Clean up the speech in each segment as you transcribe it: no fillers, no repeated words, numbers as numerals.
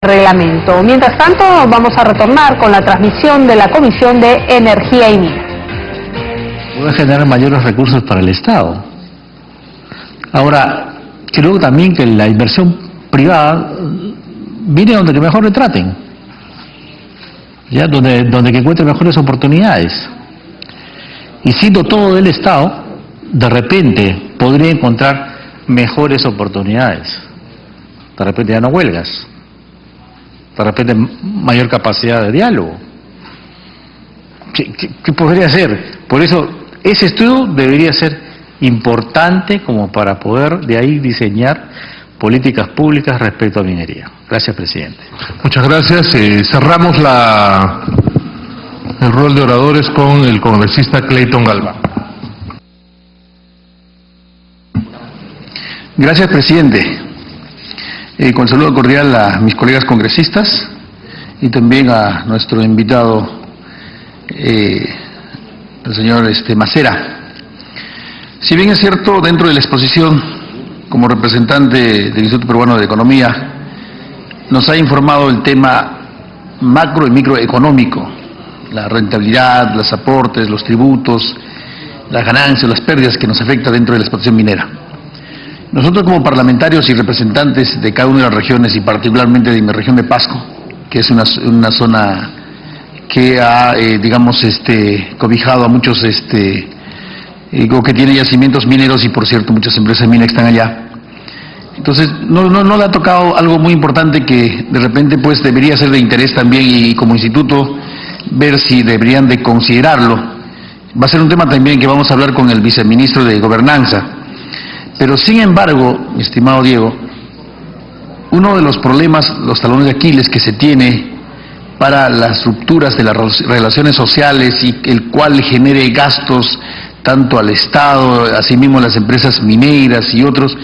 reglamento. Mientras tanto, vamos a retornar con la transmisión de la Comisión de Energía y Minas. Puede generar mayores recursos para el Estado. Ahora, creo también que la inversión privada viene donde que mejor le traten, ya donde que encuentre mejores oportunidades. Y siendo todo del Estado, de repente podría encontrar mejores oportunidades. De repente ya no huelgas. De repente mayor capacidad de diálogo. ¿Qué podría ser? Por eso, ese estudio debería ser importante como para poder de ahí diseñar políticas públicas respecto a minería. Gracias, presidente. Muchas gracias. Cerramos el rol de oradores con el congresista Clayton Galván. Gracias, presidente. Con saludo cordial a mis colegas congresistas y también a nuestro invitado, el señor Macera. Si bien es cierto, dentro de la exposición, como representante del Instituto Peruano de Economía, nos ha informado el tema macro y microeconómico, la rentabilidad, los aportes, los tributos, las ganancias, las pérdidas que nos afecta dentro de la explotación minera. Nosotros como parlamentarios y representantes de cada una de las regiones y particularmente de mi región de Pasco, que es una zona que ha, cobijado a muchos, que tiene yacimientos mineros y por cierto muchas empresas mineras están allá. Entonces no le ha tocado algo muy importante que de repente pues debería ser de interés también y como instituto ver si deberían de considerarlo. Va a ser un tema también que vamos a hablar con el viceministro de Gobernanza. Pero sin embargo, mi estimado Diego, uno de los problemas, los talones de Aquiles que se tiene para las rupturas de las relaciones sociales y el cual genere gastos tanto al Estado, asimismo a las empresas mineras y otros,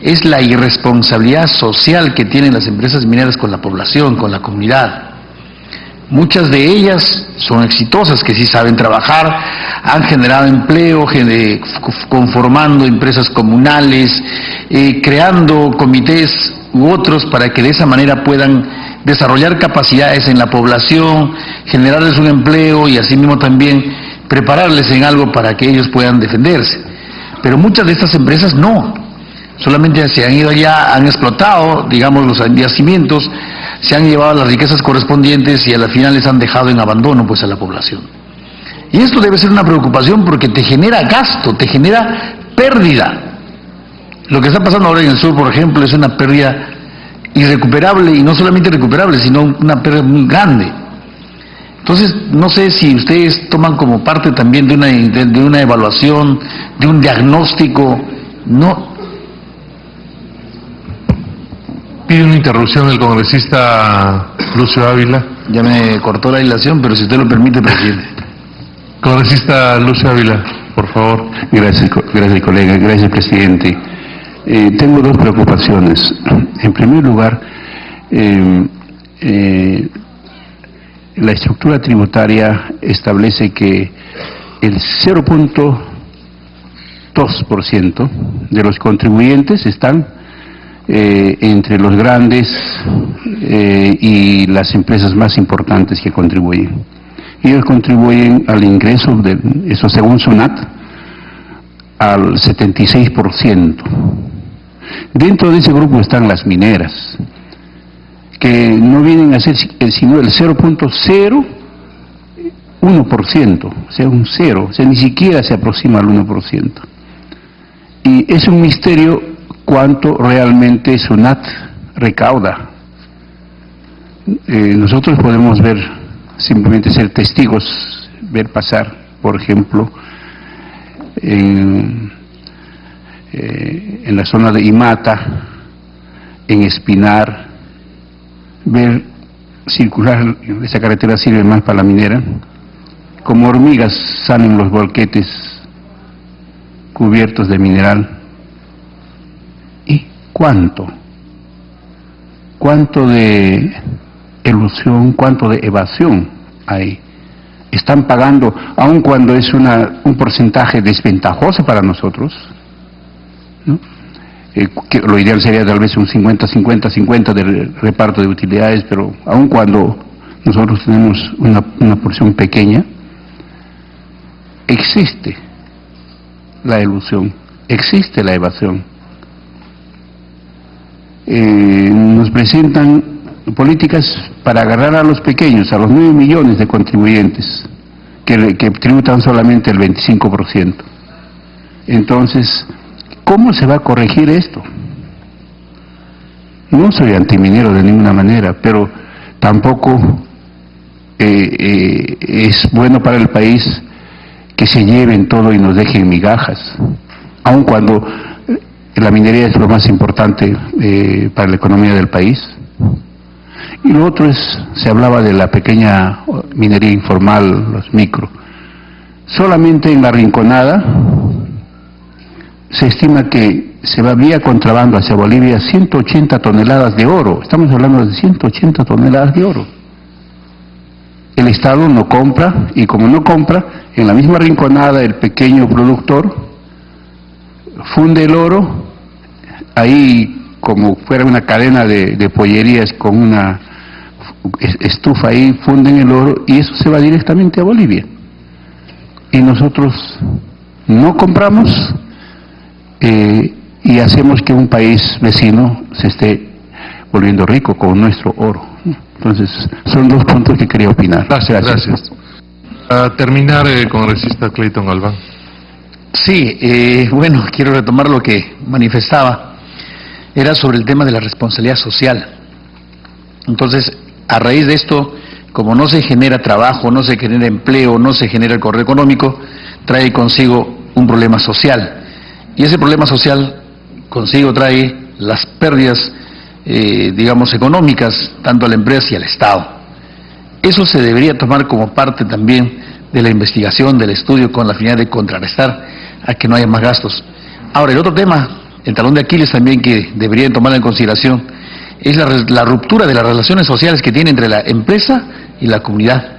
es la irresponsabilidad social que tienen las empresas mineras con la población, con la comunidad. Muchas de ellas son exitosas, que sí saben trabajar, han generado empleo, conformando empresas comunales, creando comités u otros para que de esa manera puedan desarrollar capacidades en la población, generarles un empleo y asimismo también prepararles en algo para que ellos puedan defenderse. Pero muchas de estas empresas no, solamente se han ido allá, han explotado, digamos, los yacimientos, se han llevado las riquezas correspondientes y a la final les han dejado en abandono pues a la población. Y esto debe ser una preocupación porque te genera gasto, te genera pérdida. Lo que está pasando ahora en el sur, por ejemplo, es una pérdida irrecuperable y no solamente irrecuperable, sino una pérdida muy grande. Entonces, no sé si ustedes toman como parte también de una evaluación, de un diagnóstico, no. Pide una interrupción el congresista Lucio Ávila. Ya me cortó la dilación, pero si usted lo permite, presidente. Congresista Lucio Ávila, por favor. Gracias colega, gracias presidente. Tengo dos preocupaciones. En primer lugar, la estructura tributaria establece que el 0.2% de los contribuyentes están entre los grandes y las empresas más importantes que contribuyen. Ellos contribuyen al ingreso, eso según SUNAT, al 76%. Dentro de ese grupo están las mineras, que no vienen a ser sino el 0.01%, o sea, un cero, o sea, ni siquiera se aproxima al 1%. Y es un misterio cuánto realmente SUNAT recauda. Nosotros podemos ver, simplemente ser testigos, ver pasar, por ejemplo, en la zona de Imata, en Espinar, ver circular, esa carretera sirve más para la minera, como hormigas salen los volquetes cubiertos de mineral. ¿Cuánto de elusión, cuánto de evasión hay? Están pagando, aun cuando es un porcentaje desventajoso para nosotros, ¿no? que lo ideal sería tal vez un 50-50-50 de reparto de utilidades, pero aun cuando nosotros tenemos una porción pequeña, existe la elusión, existe la evasión. Nos presentan políticas para agarrar a los pequeños, a los 9 millones de contribuyentes, que tributan solamente el 25%. Entonces, ¿cómo se va a corregir esto? No soy antiminero de ninguna manera, pero tampoco es bueno para el país que se lleven todo y nos dejen migajas, aun cuando la minería es lo más importante para la economía del país. Y lo otro es, se hablaba de la pequeña minería informal, los micro. Solamente en La Rinconada se estima que se va vía contrabando hacia Bolivia 180 toneladas de oro. Estamos hablando de 180 toneladas de oro. El Estado no compra, y como no compra, en la misma Rinconada el pequeño productor funde el oro, ahí como fuera una cadena de pollerías con una estufa ahí, funden el oro y eso se va directamente a Bolivia. Y nosotros no compramos y hacemos que un país vecino se esté volviendo rico con nuestro oro. Entonces, son dos puntos que quería opinar. Gracias. Para terminar, congresista Clayton Galván. Sí, bueno, quiero retomar lo que manifestaba. Era sobre el tema de la responsabilidad social. Entonces, a raíz de esto, como no se genera trabajo, no se genera empleo, no se genera el correo económico, trae consigo un problema social. Y ese problema social consigo trae las pérdidas, digamos, económicas, tanto a la empresa y al Estado. Eso se debería tomar como parte también de la investigación, del estudio, con la finalidad de contrarrestar a que no haya más gastos. Ahora, el otro tema, el talón de Aquiles también que deberían tomar en consideración, es la ruptura de las relaciones sociales que tiene entre la empresa y la comunidad.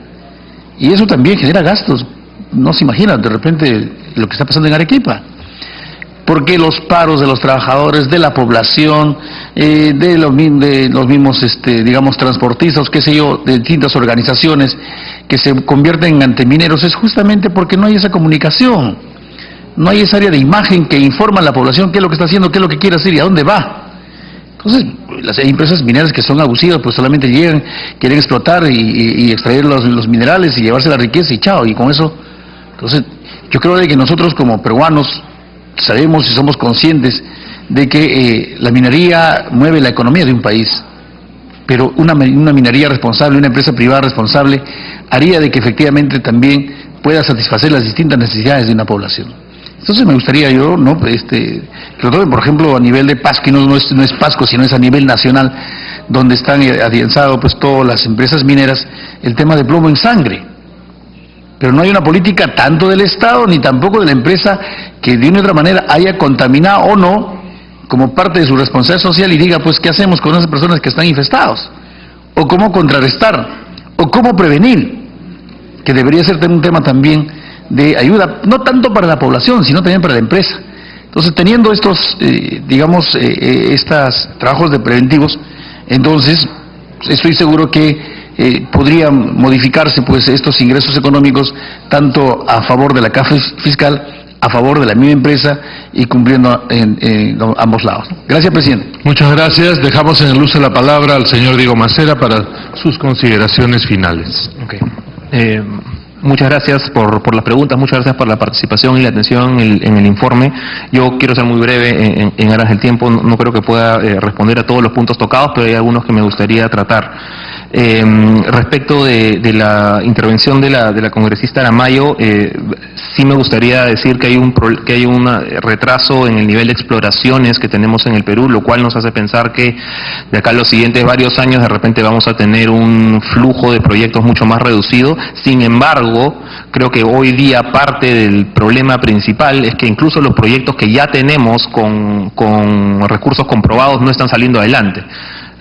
Y eso también genera gastos. No se imaginan de repente lo que está pasando en Arequipa. Porque los paros de los trabajadores, de la población, de los mismos, digamos, transportistas, qué sé yo, de distintas organizaciones que se convierten en antimineros, es justamente porque no hay esa comunicación. No hay esa área de imagen que informa a la población qué es lo que está haciendo, qué es lo que quiere hacer y a dónde va. Entonces, las empresas mineras que son abusivas, pues solamente llegan, quieren explotar y extraer los minerales y llevarse la riqueza y chao, y con eso. Entonces, yo creo de que nosotros como peruanos sabemos y somos conscientes de que la minería mueve la economía de un país, pero una minería responsable, una empresa privada responsable, haría de que efectivamente también pueda satisfacer las distintas necesidades de una población. Entonces me gustaría yo, ¿no? Por ejemplo, a nivel de Pasco, y no es Pasco, sino es a nivel nacional, donde están adianzados pues todas las empresas mineras, el tema de plomo en sangre. Pero no hay una política tanto del Estado, ni tampoco de la empresa, que de una u otra manera haya contaminado o no, como parte de su responsabilidad social, y diga, pues, ¿qué hacemos con esas personas que están infestados? O cómo contrarrestar, o cómo prevenir, que debería ser un tema también de ayuda, no tanto para la población, sino también para la empresa. Entonces, teniendo estos, estos trabajos de preventivos, entonces, estoy seguro que podrían modificarse pues estos ingresos económicos, tanto a favor de la caja fiscal, a favor de la misma empresa y cumpliendo en ambos lados. Gracias, presidente. Muchas gracias. Dejamos en el uso de la palabra al señor Diego Macera para sus consideraciones finales. Muchas gracias por las preguntas, muchas gracias por la participación y la atención en el informe. Yo quiero ser muy breve en aras del tiempo, no creo que pueda responder a todos los puntos tocados, pero hay algunos que me gustaría tratar. Respecto de la intervención de la congresista Aramayo, sí me gustaría decir que hay un retraso en el nivel de exploraciones que tenemos en el Perú, lo cual nos hace pensar que de acá a los siguientes varios años de repente vamos a tener un flujo de proyectos mucho más reducido. Sin embargo, creo que hoy día parte del problema principal es que incluso los proyectos que ya tenemos con recursos comprobados no están saliendo adelante.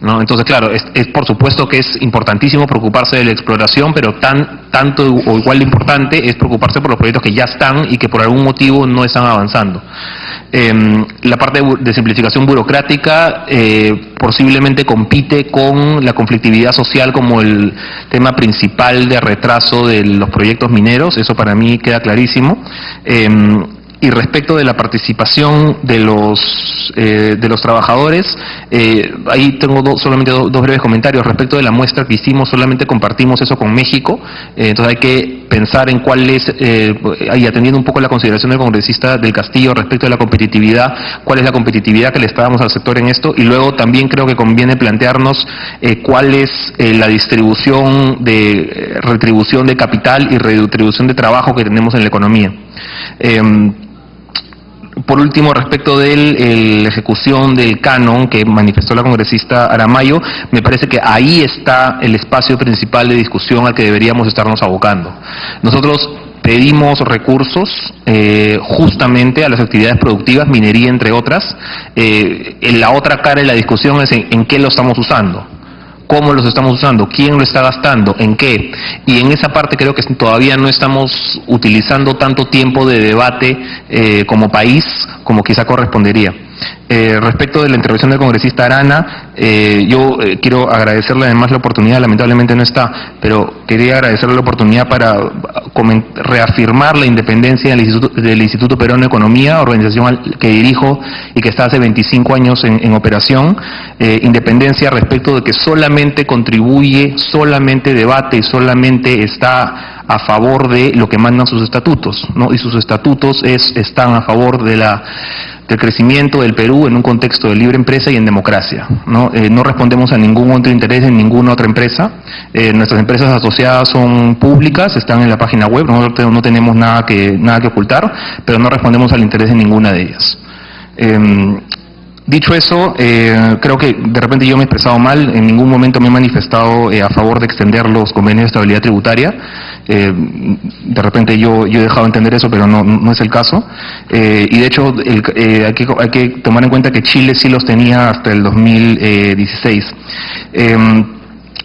¿no? Entonces, claro, es por supuesto que es importantísimo preocuparse de la exploración, pero tanto o igual de importante es preocuparse por los proyectos que ya están y que por algún motivo no están avanzando. La parte de simplificación burocrática posiblemente compite con la conflictividad social como el tema principal de retraso de los proyectos mineros, eso para mí queda clarísimo. Y respecto de la participación de los trabajadores, ahí tengo solamente dos breves comentarios. Respecto de la muestra que hicimos, solamente compartimos eso con México, entonces hay que pensar en cuál es, y atendiendo un poco la consideración del congresista del Castillo respecto de la competitividad, cuál es la competitividad que le estábamos al sector en esto, y luego también creo que conviene plantearnos cuál es la distribución de retribución de capital y redistribución de trabajo que tenemos en la economía. Por último, respecto de la ejecución del canon que manifestó la congresista Aramayo, me parece que ahí está el espacio principal de discusión al que deberíamos estarnos abocando. Nosotros pedimos recursos justamente a las actividades productivas, minería entre otras. En la otra cara de la discusión es en qué lo estamos usando. ¿Cómo los estamos usando? ¿Quién lo está gastando? ¿En qué? Y en esa parte creo que todavía no estamos utilizando tanto tiempo de debate como país como quizá correspondería. Respecto de la intervención del congresista Arana, yo quiero agradecerle además la oportunidad, lamentablemente no está, pero quería agradecerle la oportunidad para reafirmar la independencia del Instituto Peruano de Economía, organización que dirijo y que está hace 25 años en operación. Independencia respecto de que solamente contribuye, solamente debate y solamente está a favor de lo que mandan sus estatutos, ¿no? Y sus estatutos están a favor del crecimiento del Perú en un contexto de libre empresa y en democracia, ¿no? No respondemos a ningún otro interés en ninguna otra empresa. Nuestras empresas asociadas son públicas, están en la página web, nosotros no tenemos nada que ocultar, pero no respondemos al interés de ninguna de ellas. Dicho eso, creo que de repente yo me he expresado mal, en ningún momento me he manifestado a favor de extender los convenios de estabilidad tributaria. De repente yo he dejado de entender eso, pero no es el caso. Y de hecho hay que tomar en cuenta que Chile sí los tenía hasta el 2016.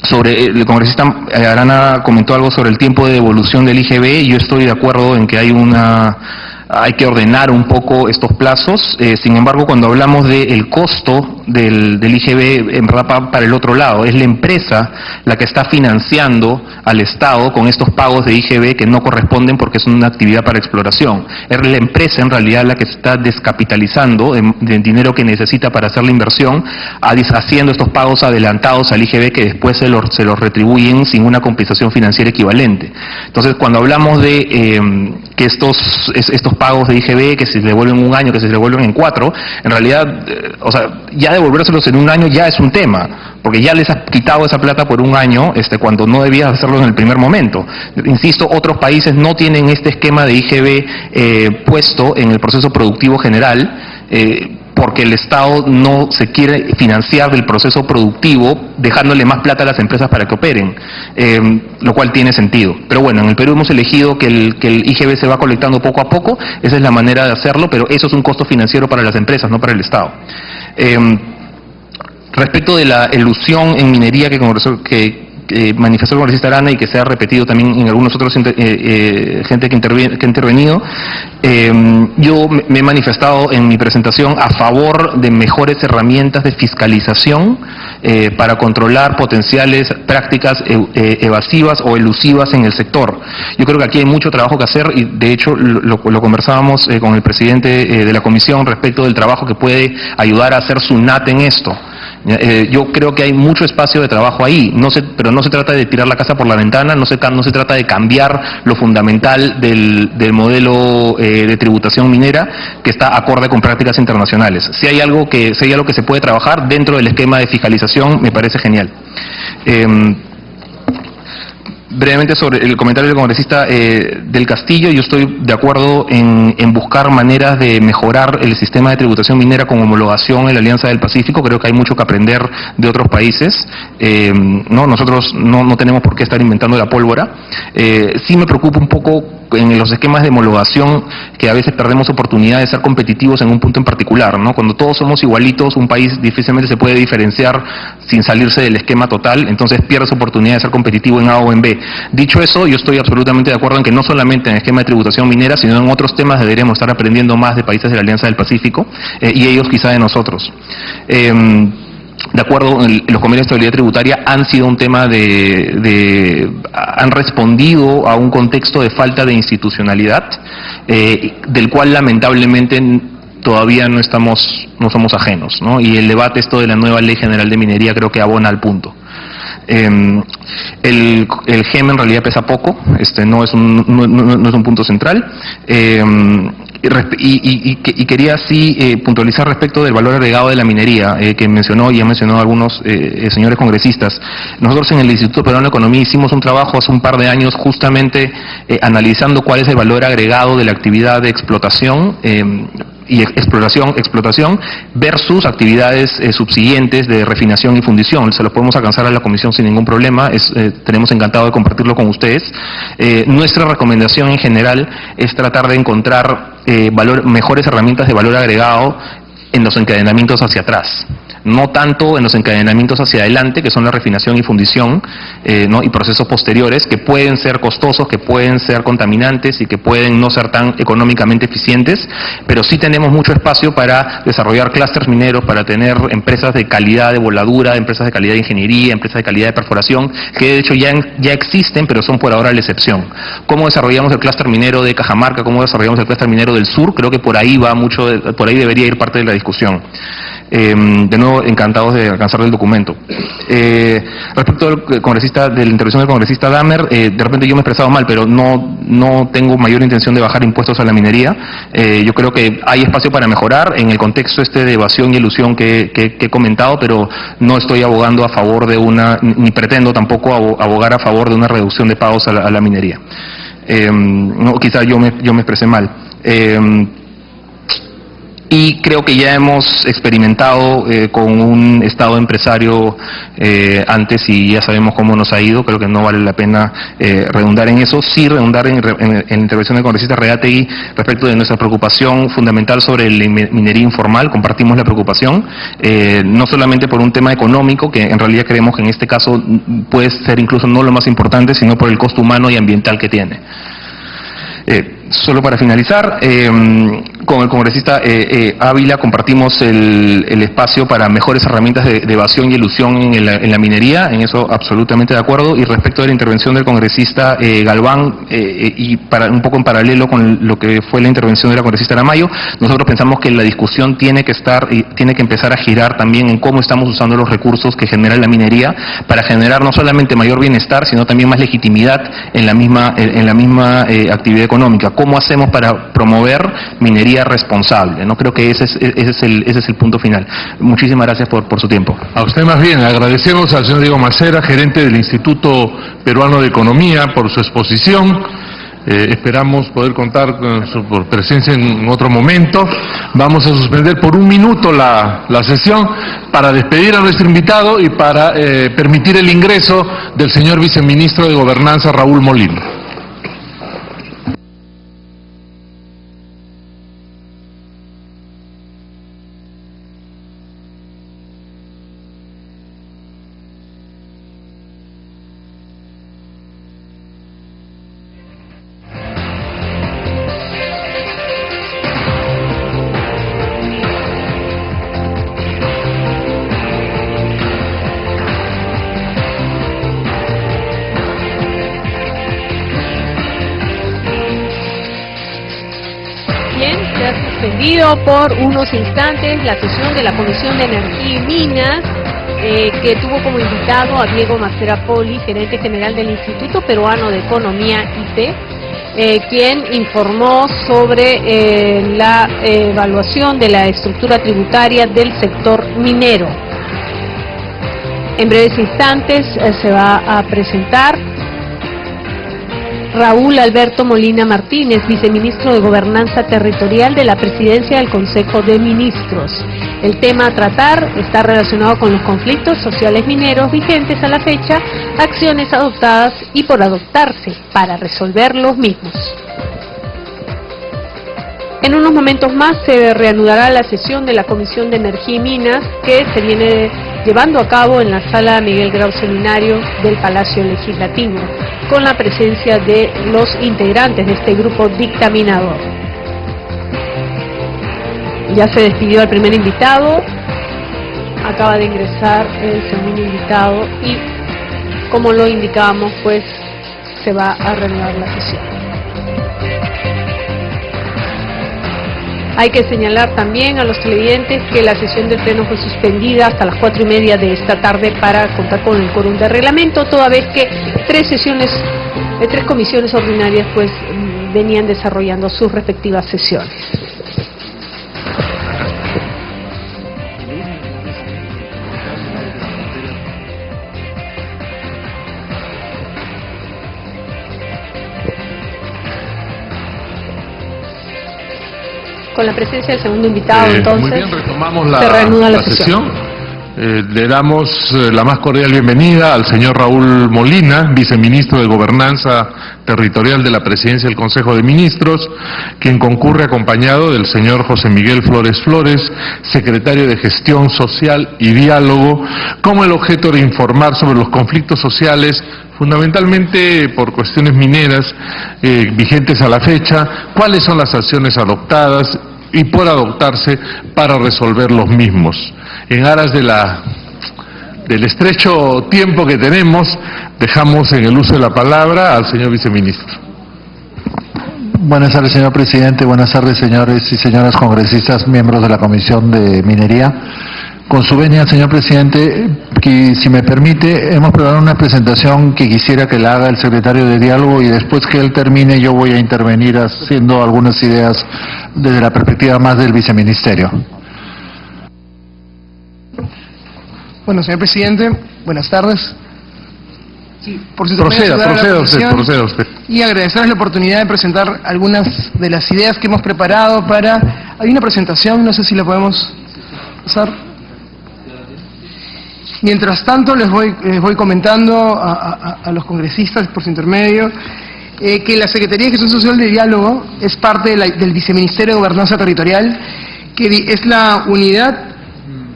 Sobre el congresista Arana comentó algo sobre el tiempo de devolución del IGB. Yo estoy de acuerdo en que hay que ordenar un poco estos plazos. Sin embargo, cuando hablamos del costo del IGB, en verdad va para el otro lado. Es la empresa la que está financiando al Estado con estos pagos de IGB que no corresponden porque es una actividad para exploración. Es la empresa en realidad la que está descapitalizando del dinero que necesita para hacer la inversión, haciendo estos pagos adelantados al IGB que después se los retribuyen sin una compensación financiera equivalente. Entonces, cuando hablamos de que estos pagos de IGB que se devuelven en un año, que se devuelven en 4, en realidad, ya devolvérselos en un año ya es un tema, porque ya les has quitado esa plata por un año, cuando no debías hacerlo en el primer momento. Insisto, otros países no tienen este esquema de IGB puesto en el proceso productivo general, porque el Estado no se quiere financiar del proceso productivo dejándole más plata a las empresas para que operen, lo cual tiene sentido. Pero bueno, en el Perú hemos elegido que el IGB se va colectando poco a poco, esa es la manera de hacerlo, pero eso es un costo financiero para las empresas, no para el Estado. Respecto de la elusión en minería que manifestó el congresista Arana y que se ha repetido también en algunos otros gente que ha intervenido, yo me he manifestado en mi presentación a favor de mejores herramientas de fiscalización para controlar potenciales prácticas evasivas o elusivas en el sector. Yo creo que aquí hay mucho trabajo que hacer y de hecho lo conversábamos con el presidente de la comisión respecto del trabajo que puede ayudar a hacer SUNAT en esto. Yo creo que hay mucho espacio de trabajo ahí, pero no se trata de tirar la casa por la ventana, no se trata de cambiar lo fundamental del modelo de tributación minera que está acorde con prácticas internacionales. Si hay algo que se puede trabajar dentro del esquema de fiscalización, me parece genial. Brevemente sobre el comentario del congresista del Castillo, yo estoy de acuerdo en buscar maneras de mejorar el sistema de tributación minera con homologación en la Alianza del Pacífico. Creo que hay mucho que aprender de otros países. Nosotros no tenemos por qué estar inventando la pólvora. Sí me preocupa un poco en los esquemas de homologación que a veces perdemos oportunidad de ser competitivos en un punto en particular, ¿no? Cuando todos somos igualitos, un país difícilmente se puede diferenciar sin salirse del esquema total, entonces pierdes oportunidad de ser competitivo en A o en B. Dicho eso, yo estoy absolutamente de acuerdo en que no solamente en el esquema de tributación minera, sino en otros temas deberíamos estar aprendiendo más de países de la Alianza del Pacífico, y ellos quizá de nosotros. De acuerdo, los convenios de estabilidad tributaria han sido un tema han respondido a un contexto de falta de institucionalidad, del cual lamentablemente todavía no somos ajenos, ¿no? Y el debate esto de la nueva Ley General de Minería creo que abona al punto. El GEM en realidad pesa poco, no es un punto central. Y quería sí puntualizar respecto del valor agregado de la minería, que mencionó y han mencionado algunos señores congresistas. Nosotros en el Instituto Peruano de Economía hicimos un trabajo hace un par de años justamente analizando cuál es el valor agregado de la actividad de explotación y explotación versus actividades subsiguientes de refinación y fundición. Se lo podemos alcanzar a la comisión sin ningún problema, tenemos encantado de compartirlo con ustedes. Nuestra recomendación en general es tratar de encontrar mejores herramientas de valor agregado en los encadenamientos hacia atrás, no tanto en los encadenamientos hacia adelante, que son la refinación y fundición, ¿no? Y procesos posteriores que pueden ser costosos, que pueden ser contaminantes y que pueden no ser tan económicamente eficientes, pero sí tenemos mucho espacio para desarrollar clústeres mineros, para tener empresas de calidad de voladura, empresas de calidad de ingeniería, empresas de calidad de perforación, que de hecho ya existen, pero son por ahora la excepción. ¿Cómo desarrollamos el clúster minero de Cajamarca? ¿Cómo desarrollamos el clúster minero del sur? Creo que por ahí va mucho, por ahí debería ir parte de la discusión. De nuevo, encantados de alcanzar el documento. Respecto al de la intervención del congresista Damer, de repente yo me he expresado mal, pero no tengo mayor intención de bajar impuestos a la minería. Yo creo que hay espacio para mejorar en el contexto de evasión y elusión que he comentado, pero no estoy abogando a favor de ni pretendo tampoco abogar a favor de una reducción de pagos a la minería. No, quizá yo me expresé mal. Y creo que ya hemos experimentado con un Estado empresario antes y ya sabemos cómo nos ha ido. Creo que no vale la pena redundar en eso. Sí redundar en la intervención del congresista Reategui respecto de nuestra preocupación fundamental sobre la minería informal. Compartimos la preocupación, no solamente por un tema económico, que en realidad creemos que en este caso puede ser incluso no lo más importante, sino por el costo humano y ambiental que tiene. Solo para finalizar, con el congresista Ávila compartimos el espacio para mejores herramientas de evasión y elusión en la minería, en eso absolutamente de acuerdo. Y respecto de la intervención del congresista Galván, un poco en paralelo con lo que fue la intervención de la congresista Aramayo, nosotros pensamos que la discusión tiene que empezar a girar también en cómo estamos usando los recursos que genera la minería para generar no solamente mayor bienestar, sino también más legitimidad en la misma actividad económica. ¿Cómo hacemos para promover minería responsable? No creo que ese es el punto final. Muchísimas gracias por su tiempo. A usted más bien, agradecemos al señor Diego Macera, gerente del Instituto Peruano de Economía, por su exposición. Esperamos poder contar con su presencia en otro momento. Vamos a suspender por un minuto la sesión para despedir a nuestro invitado y para permitir el ingreso del señor viceministro de Gobernanza, Raúl Molina. Por unos instantes la sesión de la Comisión de Energía y Minas, que tuvo como invitado a Diego Macera Poli, gerente general del Instituto Peruano de Economía, IT, quien informó sobre la evaluación de la estructura tributaria del sector minero. En breves instantes se va a presentar Raúl Alberto Molina Martínez, viceministro de Gobernanza Territorial de la Presidencia del Consejo de Ministros. El tema a tratar está relacionado con los conflictos sociales mineros vigentes a la fecha, acciones adoptadas y por adoptarse para resolver los mismos. En unos momentos más se reanudará la sesión de la Comisión de Energía y Minas, que se viene llevando a cabo en la Sala Miguel Grau Seminario del Palacio Legislativo, con la presencia de los integrantes de este grupo dictaminador. Ya se despidió al primer invitado, acaba de ingresar el segundo invitado y, como lo indicábamos, pues se va a reanudar la sesión. Hay que señalar también a los televidentes que la sesión del Pleno fue suspendida hasta las 4:30 de esta tarde para contar con el quórum de reglamento, toda vez que tres comisiones ordinarias pues venían desarrollando sus respectivas sesiones. Con la presencia del segundo invitado, entonces, muy bien, retomamos se reanuda la sesión. Le damos la más cordial bienvenida al señor Raúl Molina, viceministro de Gobernanza Territorial de la Presidencia del Consejo de Ministros, quien concurre acompañado del señor José Miguel Flores Flores, secretario de Gestión Social y Diálogo, con el objeto de informar sobre los conflictos sociales, fundamentalmente por cuestiones mineras vigentes a la fecha, cuáles son las acciones adoptadas y por adoptarse para resolver los mismos. En aras del estrecho tiempo que tenemos, dejamos en el uso de la palabra al señor viceministro. Buenas tardes, señor presidente. Buenas tardes, señores y señoras congresistas, miembros de la Comisión de Minería. Con su venia, señor presidente, que si me permite, hemos preparado una presentación que quisiera que la haga el secretario de Diálogo y después que él termine yo voy a intervenir haciendo algunas ideas desde la perspectiva más del viceministerio. Bueno, señor presidente, buenas tardes. Por su Proceda usted. Y agradecerles la oportunidad de presentar algunas de las ideas que hemos preparado para... Hay una presentación, no sé si la podemos pasar. Mientras tanto, les voy comentando a los congresistas, por su intermedio, que la Secretaría de Gestión Social de Diálogo es parte del Viceministerio de Gobernanza Territorial, que es la unidad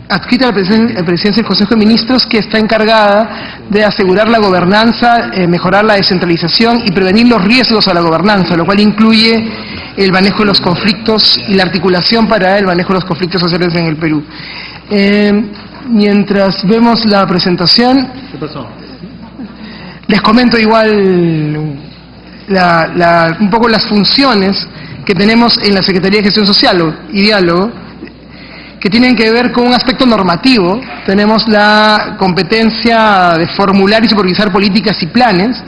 adscrita a la Presidencia del Consejo de Ministros que está encargada de asegurar la gobernanza, mejorar la descentralización y prevenir los riesgos a la gobernanza, lo cual incluye el manejo de los conflictos y la articulación para el manejo de los conflictos sociales en el Perú. Mientras vemos la presentación, ¿Qué pasó? les comento igual un poco las funciones que tenemos en la Secretaría de Gestión Social y Diálogo, que tienen que ver con un aspecto normativo. Tenemos la competencia de formular y supervisar políticas y planes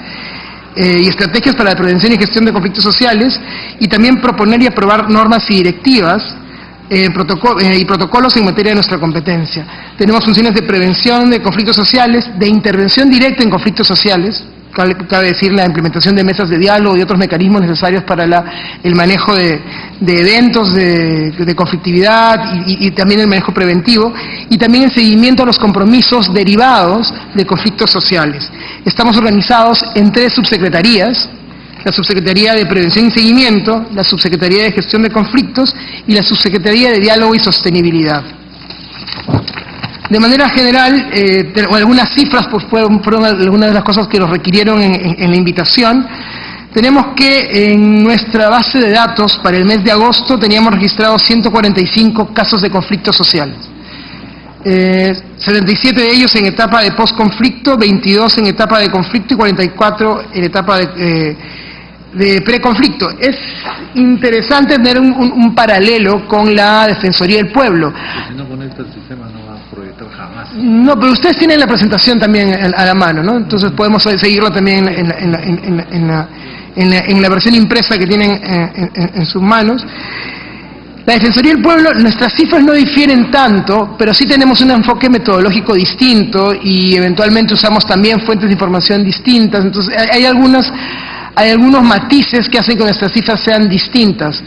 y estrategias para la prevención y gestión de conflictos sociales, y también proponer y aprobar normas y directivas y protocolos en materia de nuestra competencia. Tenemos funciones de prevención de conflictos sociales, de intervención directa en conflictos sociales, cabe decir la implementación de mesas de diálogo y otros mecanismos necesarios para el manejo de eventos de conflictividad y también el manejo preventivo, y también el seguimiento a los compromisos derivados de conflictos sociales. Estamos organizados en 3 subsecretarías: la Subsecretaría de Prevención y Seguimiento, la Subsecretaría de Gestión de Conflictos y la Subsecretaría de Diálogo y Sostenibilidad. De manera general, algunas cifras pues fueron algunas de las cosas que nos requirieron en la invitación. Tenemos que en nuestra base de datos para el mes de agosto teníamos registrados 145 casos de conflictos sociales. 77 de ellos en etapa de postconflicto, 22 en etapa de conflicto y 44 en etapa de preconflicto. Es interesante tener un paralelo con la Defensoría del Pueblo. Si no conecta el sistema no va a proyectar jamás. No, pero ustedes tienen la presentación también a la mano, ¿no? Entonces podemos seguirla también en la versión impresa que tienen en sus manos. La Defensoría del Pueblo, nuestras cifras no difieren tanto, pero sí tenemos un enfoque metodológico distinto y eventualmente usamos también fuentes de información distintas. Entonces hay algunos matices que hacen que nuestras cifras sean distintas.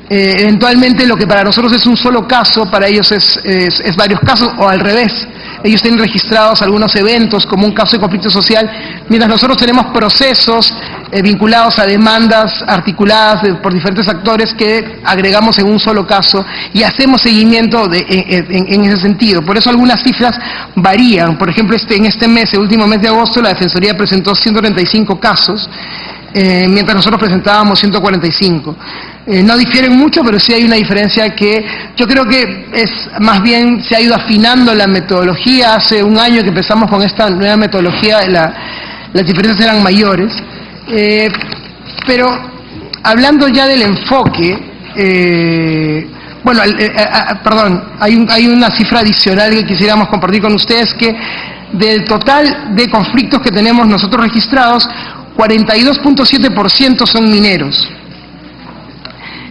Eventualmente lo que para nosotros es un solo caso, para ellos es varios casos, o al revés. Ellos tienen registrados algunos eventos como un caso de conflicto social, mientras nosotros tenemos procesos vinculados a demandas articuladas por diferentes actores que agregamos en un solo caso y hacemos seguimiento en ese sentido. Por eso algunas cifras varían. Por ejemplo, en este mes, el último mes de agosto, la Defensoría presentó 135 casos, mientras nosotros presentábamos 145. No difieren mucho, pero sí hay una diferencia que yo creo que es más bien se ha ido afinando la metodología. Hace un año que empezamos con esta nueva metodología, las diferencias eran mayores. Pero hablando ya del enfoque, perdón, hay una cifra adicional que quisiéramos compartir con ustedes, que del total de conflictos que tenemos nosotros registrados, 42.7% son mineros.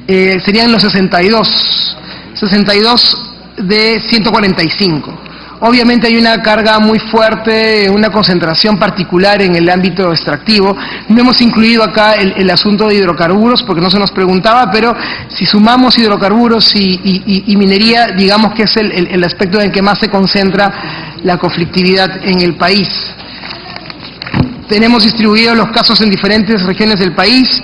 Serían los 62 de 145. Obviamente hay una carga muy fuerte, una concentración particular en el ámbito extractivo. No hemos incluido acá el asunto de hidrocarburos porque no se nos preguntaba, pero si sumamos hidrocarburos y minería, digamos que es el aspecto en el que más se concentra la conflictividad en el país. Tenemos distribuidos los casos en diferentes regiones del país,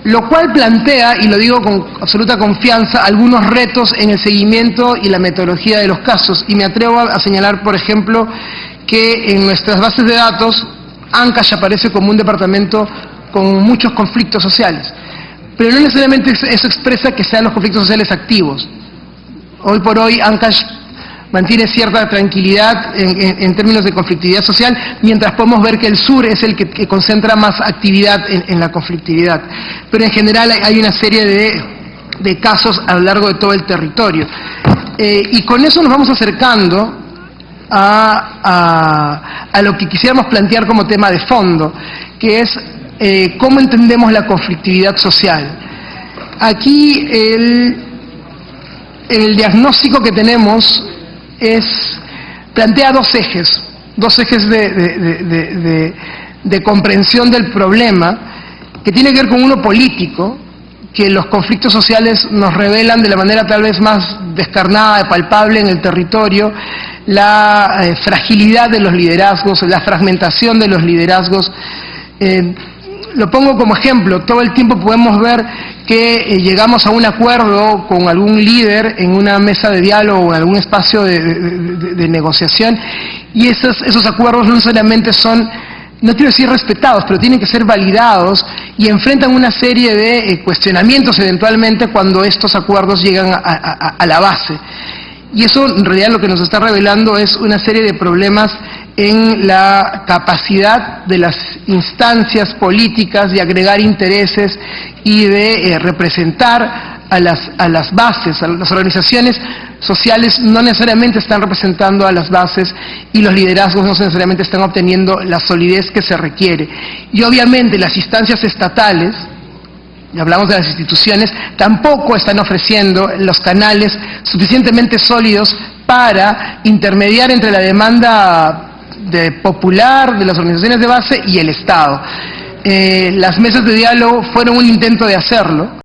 lo cual plantea, y lo digo con absoluta confianza, algunos retos en el seguimiento y la metodología de los casos. Y me atrevo a señalar, por ejemplo, que en nuestras bases de datos, Ancash aparece como un departamento con muchos conflictos sociales. Pero no necesariamente eso expresa que sean los conflictos sociales activos. Hoy por hoy, Ancash mantiene cierta tranquilidad en términos de conflictividad social, mientras podemos ver que el sur es el que concentra más actividad en la conflictividad. Pero en general hay una serie de casos a lo largo de todo el territorio. Y con eso nos vamos acercando a lo que quisiéramos plantear como tema de fondo, que es cómo entendemos la conflictividad social. Aquí el diagnóstico que tenemos plantea dos ejes de comprensión del problema, que tiene que ver con uno político, que los conflictos sociales nos revelan de la manera tal vez más descarnada, palpable en el territorio, la fragilidad de los liderazgos, la fragmentación de los liderazgos. Lo pongo como ejemplo, todo el tiempo podemos ver que llegamos a un acuerdo con algún líder en una mesa de diálogo o en algún espacio de negociación, y esos acuerdos no necesariamente son, no quiero decir respetados, pero tienen que ser validados y enfrentan una serie de cuestionamientos eventualmente cuando estos acuerdos llegan a la base. Y eso en realidad lo que nos está revelando es una serie de problemas en la capacidad de las instancias políticas de agregar intereses y de representar a las bases. A las organizaciones sociales no necesariamente están representando a las bases y los liderazgos no necesariamente están obteniendo la solidez que se requiere. Y obviamente las instancias estatales, y hablamos de las instituciones, tampoco están ofreciendo los canales suficientemente sólidos para intermediar entre la demanda popular de las organizaciones de base y el Estado. Las mesas de diálogo fueron un intento de hacerlo.